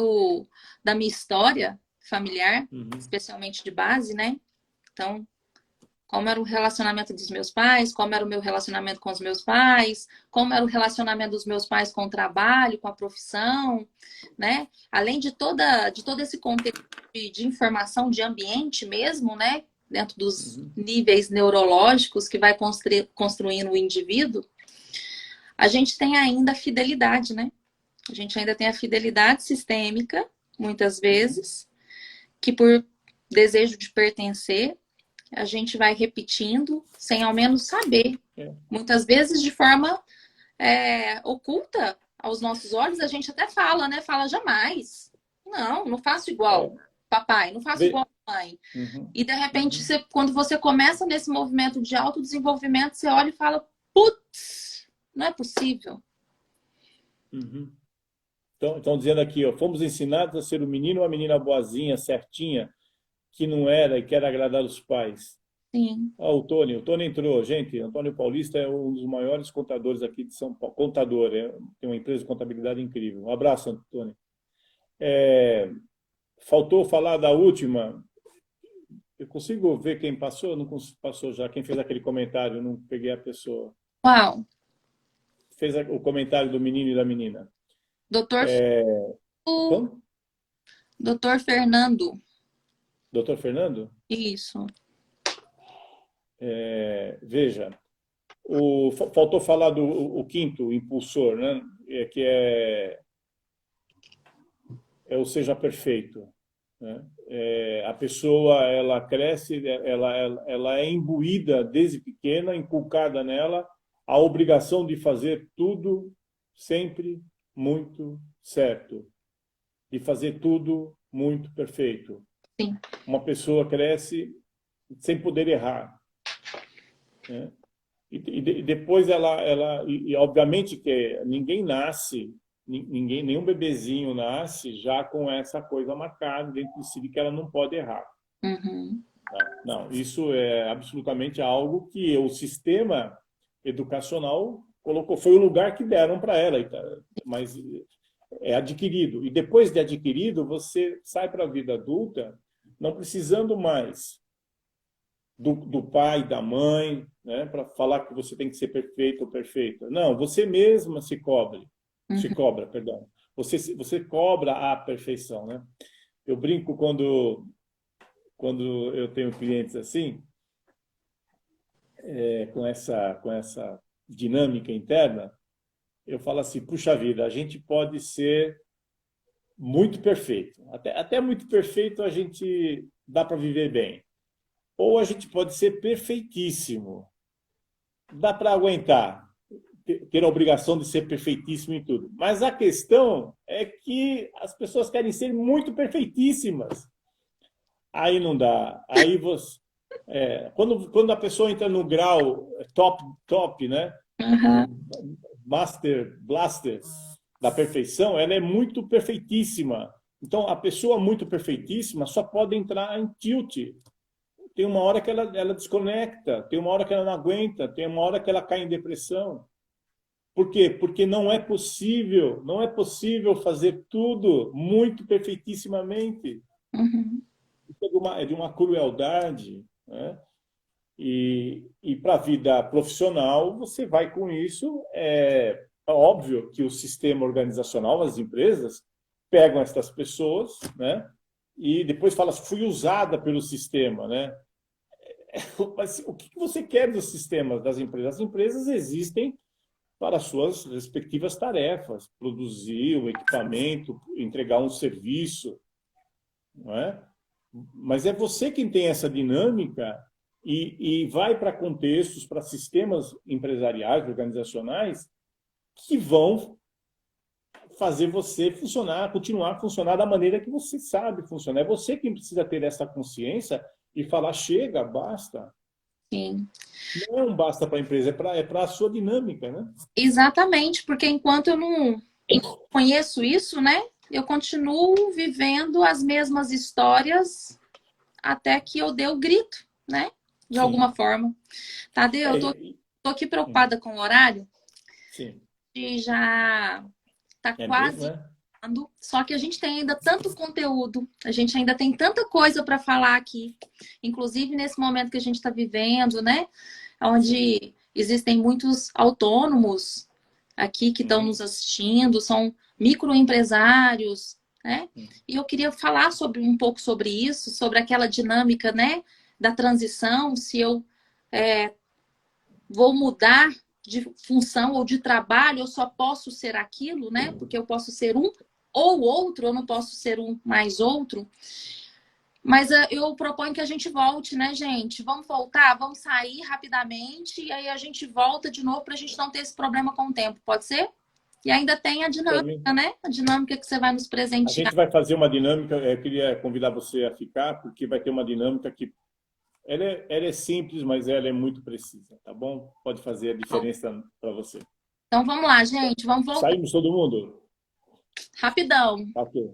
da minha história familiar, Uhum, especialmente de base, né? Então, como era o relacionamento dos meus pais, como era o meu relacionamento com os meus pais, como era o relacionamento dos meus pais com o trabalho, com a profissão, né? Além de todo esse contexto de informação de ambiente mesmo, né? Dentro dos uhum, níveis neurológicos que vai construindo o indivíduo, a gente tem ainda a fidelidade, né? A gente ainda tem a fidelidade sistêmica, muitas uhum. vezes, que por desejo de pertencer, a gente vai repetindo sem ao menos saber. É, Muitas vezes de forma oculta aos nossos olhos, a gente até fala, né? Fala jamais. Não, não faço igual é, papai, não faço ve- igual mãe. uhum, E de repente, uhum, quando você começa nesse movimento de autodesenvolvimento, você olha e fala, putz, não é possível. uhum. Então, estão dizendo aqui, ó, fomos ensinados a ser o menino ou a menina boazinha, certinha, que não era e quer agradar os pais. Sim. Ah, o Tony entrou. Gente, Antônio Paulista é um dos maiores contadores aqui de São Paulo. Contador, tem uma empresa de contabilidade incrível. Um abraço, Antônio. Faltou falar da última. Eu consigo ver quem passou? Não passou já. Quem fez aquele comentário? Não peguei a pessoa. Uau. Fez o comentário do menino e da menina. Doutor, Como? Doutor Fernando. Doutor Fernando? Isso. Veja, faltou falar do o quinto impulsor, né? Que é o seja perfeito, né? A pessoa ela cresce, ela é imbuída desde pequena, inculcada nela a obrigação de fazer tudo sempre muito certo, de fazer tudo muito perfeito. Sim. Uma pessoa cresce sem poder errar, né? E depois obviamente que ninguém nasce, nenhum bebezinho nasce já com essa coisa marcada dentro de si de que ela não pode errar. Uhum. Não, isso é absolutamente algo que o sistema educacional colocou, foi o lugar que deram para ela, mas é adquirido. E depois de adquirido, você sai para a vida adulta não precisando mais do pai, da mãe, né, para falar que você tem que ser perfeito ou perfeita. Não, você mesma se Uhum. cobra, perdão. Você cobra a perfeição, né? Eu brinco quando eu tenho clientes assim, com essa dinâmica interna, eu falo assim, puxa vida, a gente pode ser muito perfeito. Até muito perfeito a gente dá para viver bem. Ou a gente pode ser perfeitíssimo. Dá para aguentar, ter a obrigação de ser perfeitíssimo em tudo. Mas a questão é que as pessoas querem ser muito perfeitíssimas. Aí não dá. Aí você, quando a pessoa entra no grau top, né? Uhum. O Master Blaster da perfeição, ela é muito perfeitíssima. Então, a pessoa muito perfeitíssima só pode entrar em tilt. Tem uma hora que ela desconecta, tem uma hora que ela não aguenta, tem uma hora que ela cai em depressão. Por quê? Porque não é possível fazer tudo muito perfeitissimamente. Uhum. Isso é de uma crueldade, né? E para a vida profissional, você vai com isso. É óbvio que o sistema organizacional, as empresas, pegam essas pessoas, né? E depois fala, fui usada pelo sistema, né? Mas o que você quer dos sistemas das empresas? As empresas existem para suas respectivas tarefas, produzir um equipamento, entregar um serviço, não é? Mas é você quem tem essa dinâmica e vai para contextos, para sistemas empresariais, organizacionais, que vão fazer você funcionar, continuar a funcionar da maneira que você sabe funcionar. É você quem precisa ter essa consciência e falar, chega, basta. Sim. Não é um basta para a empresa, é para a sua dinâmica, né? Exatamente, porque enquanto eu não conheço isso, né? Eu continuo vivendo as mesmas histórias até que eu dê o grito, né? De alguma Sim. forma. Tadeu, eu tô, É, tô aqui preocupada com o horário sim. e já tá É mesmo, quase é? acabando. Só que a gente tem ainda tanto conteúdo, a gente ainda tem tanta coisa para falar aqui, inclusive nesse momento que a gente está vivendo, né? Sim. Onde existem muitos autônomos aqui que estão Uhum. nos assistindo, são microempresários, né? E eu queria falar um pouco sobre isso, sobre aquela dinâmica, né, da transição, se eu é, vou mudar de função ou de trabalho, eu só posso ser aquilo, né? Porque eu posso ser um ou outro, eu não posso ser um mais outro. Mas eu proponho que a gente volte, né, gente? Vamos voltar, vamos sair rapidamente e aí a gente volta de novo para a gente não ter esse problema com o tempo, pode ser? E ainda tem a Por dinâmica, mim. né? A dinâmica que você vai nos A presentear. gente vai fazer uma dinâmica, eu queria convidar você a ficar, porque vai ter uma dinâmica que ela é simples, mas ela é muito precisa, tá bom? Pode fazer a diferença para você. Então vamos lá, gente, vamos voltar Saímos todo mundo? rapidão. Ok.